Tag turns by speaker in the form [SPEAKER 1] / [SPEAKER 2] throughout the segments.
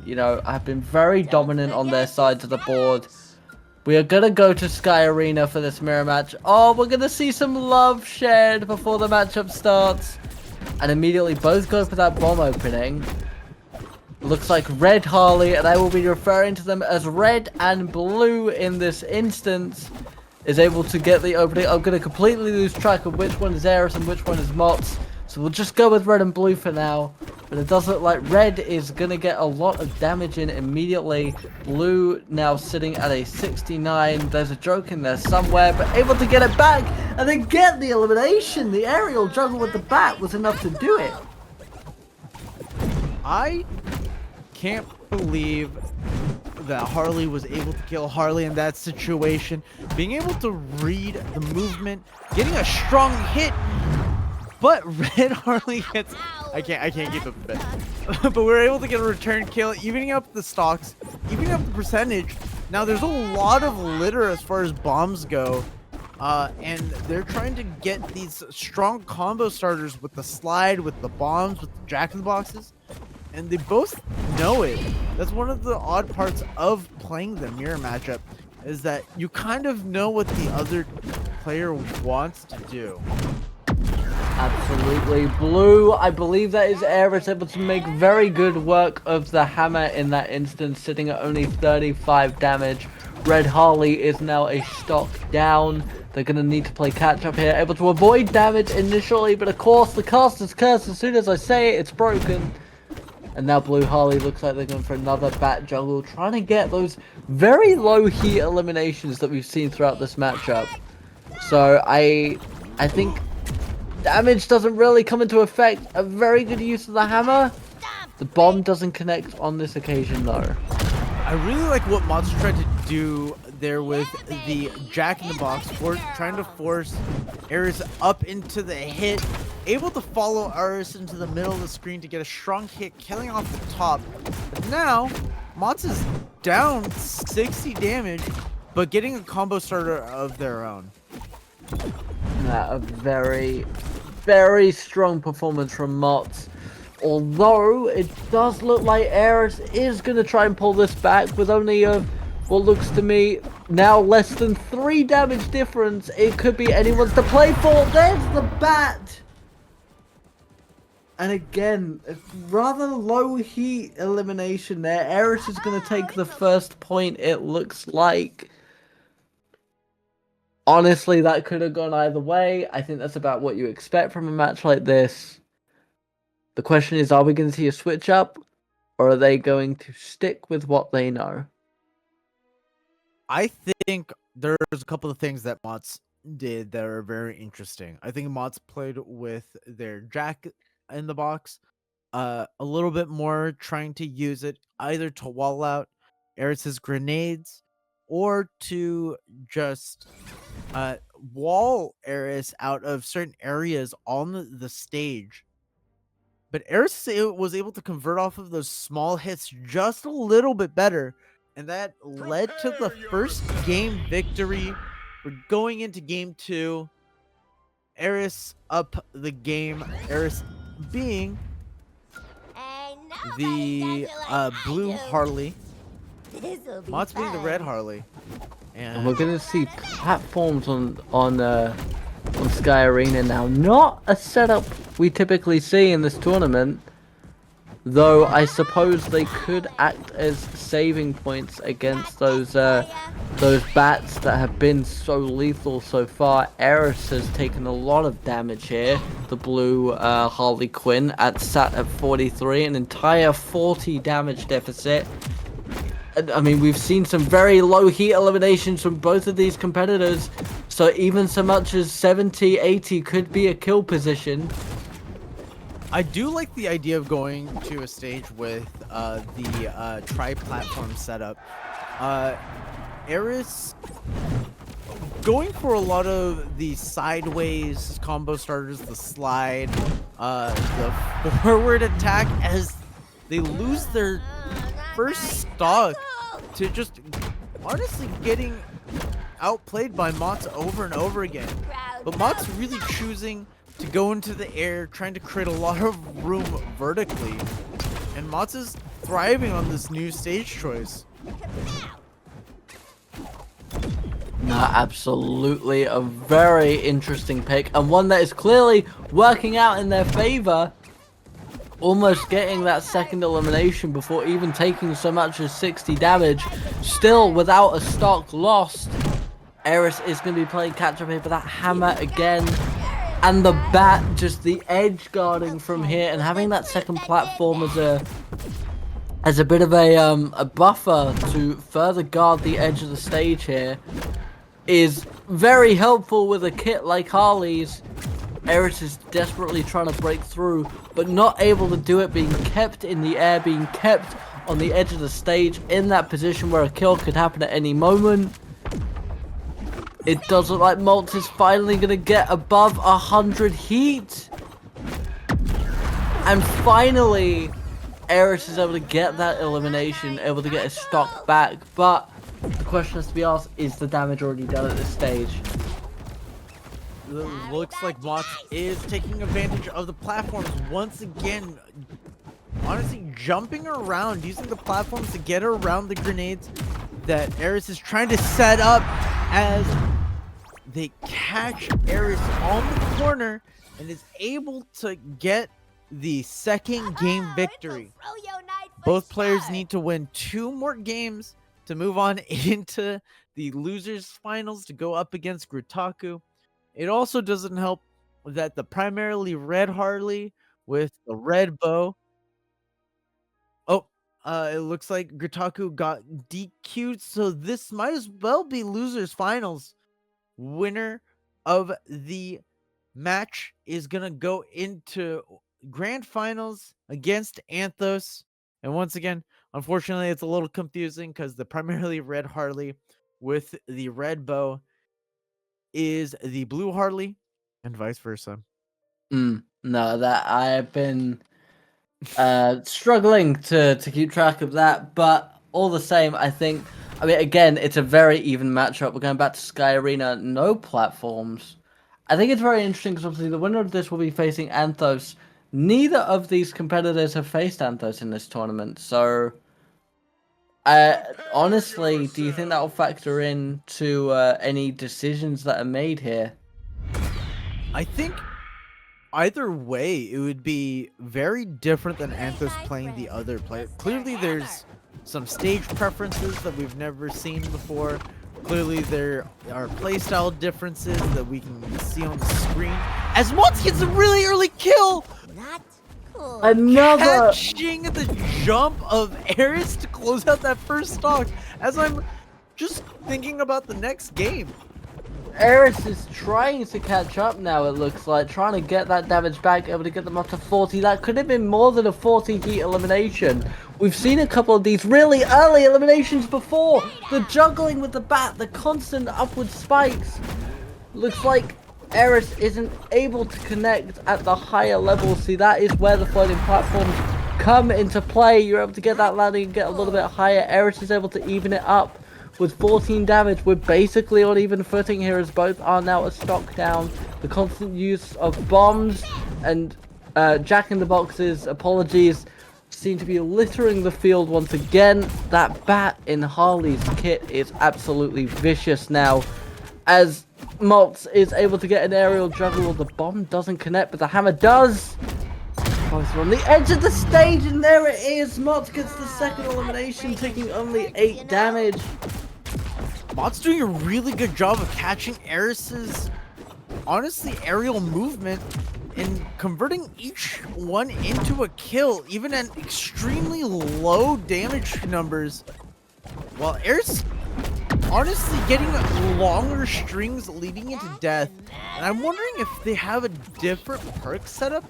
[SPEAKER 1] you know, have been very dominant on their sides of the board. We are going to go to Sky Arena for this mirror match. Oh, we're going to see some love shared before the matchup starts. And immediately both go for that bomb opening. Looks like Red Harley, and I will be referring to them as Red and Blue in this instance, is able to get the opening. I'm going to completely lose track of which one is Aeris and which one is Motz. So we'll just go with Red and Blue for now. But it does look like Red is going to get a lot of damage in immediately. Blue now sitting at a 69. There's a joke in there somewhere, but able to get it back and then get the elimination. The aerial juggle with the bat was enough to do it.
[SPEAKER 2] I can't believe that Harley was able to kill Harley in that situation. Being able to read the movement, getting a strong hit, but Red Harley gets... I can't keep up with it. But we're able to get a return kill, evening up the stocks, evening up the percentage. Now there's a lot of litter as far as bombs go. And they're trying to get these strong combo starters with the slide, with the bombs, with the jack-in-the-boxes. And they both know it. That's one of the odd parts of playing the mirror matchup, is that you kind of know what the other player wants to do.
[SPEAKER 1] Absolutely. Blue, I believe that is Aeris, able to make very good work of the hammer in that instance, sitting at only 35 damage. Red Harley is now a stock down. They're going to need to play catch up here, able to avoid damage initially, but of course the caster's curse, as soon as I say it, it's broken. And now Blue Harley looks like they're going for another bat juggle, trying to get those very low heat eliminations that we've seen throughout this matchup. So I think damage doesn't really come into effect. A very good use of the hammer. The bomb doesn't connect on this occasion though.
[SPEAKER 2] I really like what Motz tried to do there with the jack-in-the-box, trying to force Aeris up into the hit, able to follow Aeris into the middle of the screen to get a strong hit, killing off the top. But now, Motz is down 60 damage, but getting a combo starter of their own.
[SPEAKER 1] A very, very strong performance from Motz. Although, it does look like Aeris is going to try and pull this back with only what looks to me now less than 3 damage difference. It could be anyone's to play for. There's the bat! And again, a rather low heat elimination there. Aeris is going to take the first point, it looks like. Honestly, that could have gone either way. I think that's about what you expect from a match like this. The question is, are we going to see a switch up? Or are they going to stick with what they know?
[SPEAKER 2] I think there's a couple of things that Motz did that are very interesting. I think Motz played with their jack in the box a little bit more, trying to use it either to wall out Aeris' grenades or to just wall Aeris out of certain areas on the stage. But Aeris was able to convert off of those small hits just a little bit better, and that led to the first game victory. We're going into game 2. Aeris up the game. Aeris being the blue Harley. Motz being the red Harley.
[SPEAKER 1] And we're going to see platforms on Sky Arena now. Not a setup we typically see in this tournament. Though I suppose they could act as saving points against those bats that have been so lethal so far. Aeris has taken a lot of damage here. The blue Harley Quinn sat at 43, an entire 40 damage deficit. I mean, we've seen some very low heat eliminations from both of these competitors. So even so much as 70, 80 could be a kill position.
[SPEAKER 2] I do like the idea of going to a stage with the tri-platform setup. Aeris going for a lot of the sideways combo starters, the slide, the forward attack, as they lose their first stock to just honestly getting outplayed by Motz over and over again. But Motz really choosing to go into the air, trying to create a lot of room vertically. And Motz is thriving on this new stage choice.
[SPEAKER 1] No, absolutely a very interesting pick, and one that is clearly working out in their favor. Almost getting that second elimination before even taking so much as 60 damage. Still without a stock lost. Aeris is going to be playing catch up here, but that hammer again. And the bat, just the edge guarding from here, and having that second platform as a bit of a buffer to further guard the edge of the stage here is very helpful with a kit like Harley's. Aeris is desperately trying to break through, but not able to do it, being kept in the air, being kept on the edge of the stage, in that position where a kill could happen at any moment. It does look like Motz is finally going to get above 100 heat. And finally, Aeris is able to get that elimination, able to get his stock back. But the question has to be asked, is the damage already done at this stage?
[SPEAKER 2] It looks like Motz is taking advantage of the platforms once again. Honestly, jumping around, using the platforms to get around the grenades that Aeris is trying to set up, as they catch Aeris on the corner and is able to get the second game victory. Both players need to win 2 more games to move on into the losers finals to go up against Grutaku. It also doesn't help that the primarily red Harley with the red bow. Oh, it looks like Grutaku got DQ'd, so this might as well be losers finals. Winner of the match is gonna go into grand finals against Anthos. And once again, unfortunately, it's a little confusing because the primarily red Harley with the red bow is the blue Harley, and vice versa.
[SPEAKER 1] No, that I have been struggling to keep track of that, but all the same, I think, I mean, again, it's a very even matchup. We're going back to Sky Arena, no platforms. I think it's very interesting because obviously the winner of this will be facing Anthos. Neither of these competitors have faced Anthos in this tournament, so honestly, do you think that will factor into any decisions that are made here?
[SPEAKER 2] I think either way, it would be very different than Anthos playing the other player. Clearly, there's some stage preferences that we've never seen before. Clearly, there are playstyle differences that we can see on the screen. As Motz gets a really early kill!
[SPEAKER 3] Not cool.
[SPEAKER 1] Another
[SPEAKER 2] Catching the jump of Aeris to close out that first stock, as I'm just thinking about the next game.
[SPEAKER 1] Aeris is trying to catch up now, it looks like, trying to get that damage back, able to get them up to 40. That could have been more than a 40 heat elimination. We've seen a couple of these really early eliminations before. The juggling with the bat, the constant upward spikes. Looks like Aeris isn't able to connect at the higher levels. See, that is where the floating platforms come into play. You're able to get that landing and get a little bit higher. Aeris is able to even it up. With 14 damage, we're basically on even footing here as both are now a stock down. The constant use of bombs and jack-in-the-boxes, apologies, seem to be littering the field once again. That bat in Harley's kit is absolutely vicious now, as Motz is able to get an aerial juggle. The bomb doesn't connect, but the hammer does. Both are on the edge of the stage, and there it is. Motz gets the second elimination, taking only 8 damage.
[SPEAKER 2] Motz doing a really good job of catching Aeris's, honestly, aerial movement and converting each one into a kill, even at extremely low damage numbers. While Aeris honestly getting longer strings leading into death. And I'm wondering if they have a different perk setup.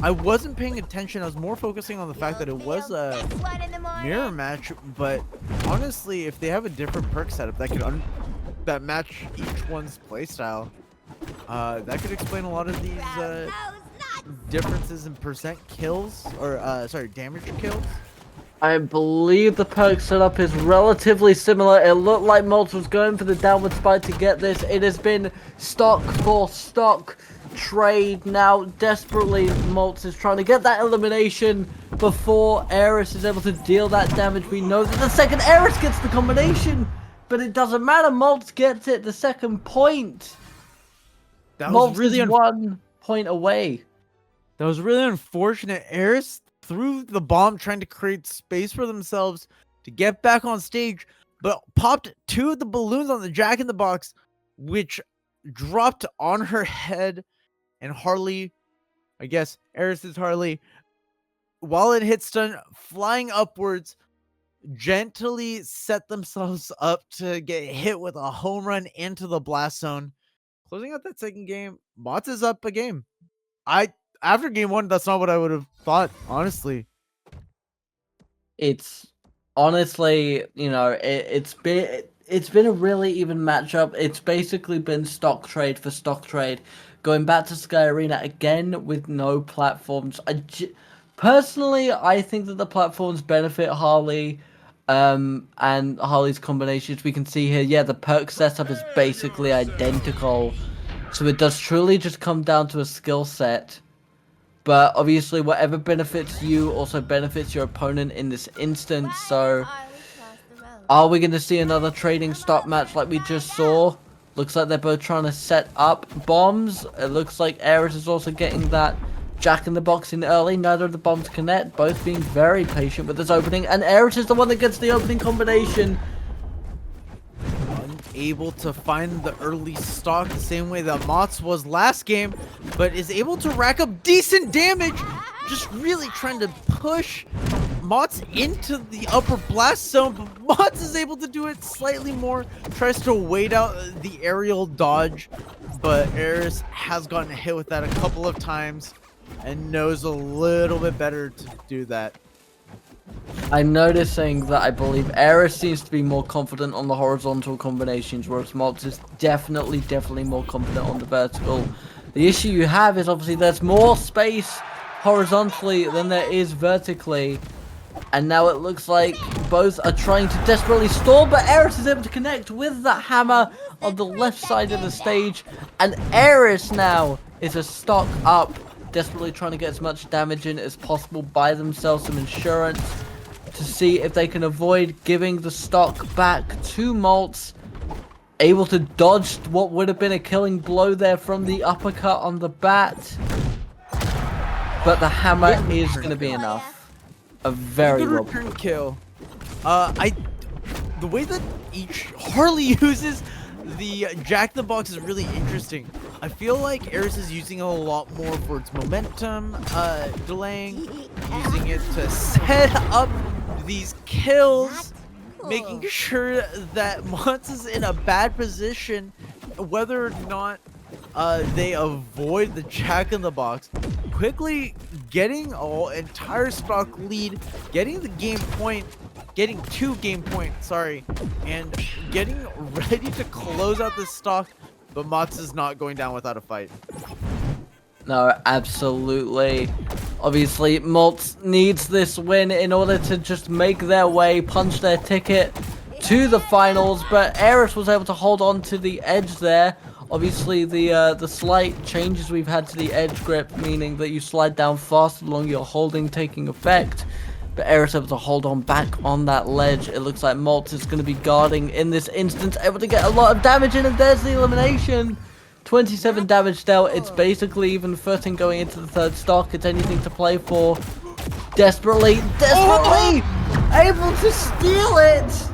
[SPEAKER 2] I wasn't paying attention. I was more focusing on the fact that it was a mirror match. But honestly, if they have a different perk setup that could that match each one's playstyle, that could explain a lot of these differences in percent kills, or sorry, damage kills.
[SPEAKER 1] I believe the perk setup is relatively similar. It looked like Motz was going for the downward spike to get this. It has been stock for stock trade now. Desperately, Motz is trying to get that elimination. before Aeris is able to deal that damage. We know that the second Aeris gets the combination, but it doesn't matter. Motz gets it, the second point.
[SPEAKER 2] That was really
[SPEAKER 1] is 1 point away.
[SPEAKER 2] That was really unfortunate. Aeris threw the bomb trying to create space for themselves to get back on stage, but popped 2 of the balloons on the Jack-in-the-Box, which dropped on her head. And Harley, I guess Aeris' Harley, while it hit stun, flying upwards, gently set themselves up to get hit with a home run into the blast zone. Closing out that second game, Motz is up a game. After game 1, that's not what I would have thought, honestly.
[SPEAKER 1] It's honestly, you know, it's been a really even matchup. It's basically been stock trade for stock trade. Going back to Sky Arena again with no platforms. Personally, I think that the platforms benefit Harley and Harley's combinations. We can see here, yeah, the perk setup is basically identical. So it does truly just come down to a skill set. But obviously, whatever benefits you also benefits your opponent in this instance. So, are we going to see another trading stop match like we just saw? Looks like they're both trying to set up bombs. It looks like Aeris is also getting that Jack-in-the-Box in early. Neither of the bombs connect. Both being very patient with this opening. And Aeris is the one that gets the opening combination.
[SPEAKER 2] Able to find the early stock the same way that Motz was last game, but is able to rack up decent damage, just really trying to push Motz into the upper blast zone, but Motz is able to do it slightly more, tries to wait out the aerial dodge, but Aeris has gotten hit with that a couple of times and knows a little bit better to do that.
[SPEAKER 1] I'm noticing that I believe Aeris seems to be more confident on the horizontal combinations, whereas Motz is definitely more confident on the vertical. The issue you have is obviously there's more space horizontally than there is vertically. And now it looks like both are trying to desperately stall, but Aeris is able to connect with the hammer on the left side of the stage. And Aeris now is a stock up, desperately trying to get as much damage in as possible, buy themselves some insurance to see if they can avoid giving the stock back to Motz. Able to dodge what would have been a killing blow there from the uppercut on the bat. But the hammer is going to be enough. A very
[SPEAKER 2] good return kill. The way that each Harley uses the Jack-in-the-Box is really interesting. I feel like Aeris is using it a lot more for its momentum, delaying, using it to set up these kills, making sure that Motz is in a bad position, whether or not they avoid the Jack-in-the-Box. Quickly getting an entire stock lead, getting the game point, getting 2 game points, sorry, and getting ready to close out this stock, but Motz is not going down without a fight.
[SPEAKER 1] No, absolutely. Obviously, Motz needs this win in order to just make their way, punch their ticket to the finals, but Aeris was able to hold on to the edge there. Obviously, the slight changes we've had to the edge grip, meaning that you slide down faster the longer you're holding, taking effect. But Aeris able to hold on back on that ledge. It looks like Motz is going to be guarding in this instance, able to get a lot of damage in, and there's the elimination. 27 damage dealt. It's basically even footing going into the third stock. It's anything to play for. Desperately able to steal it.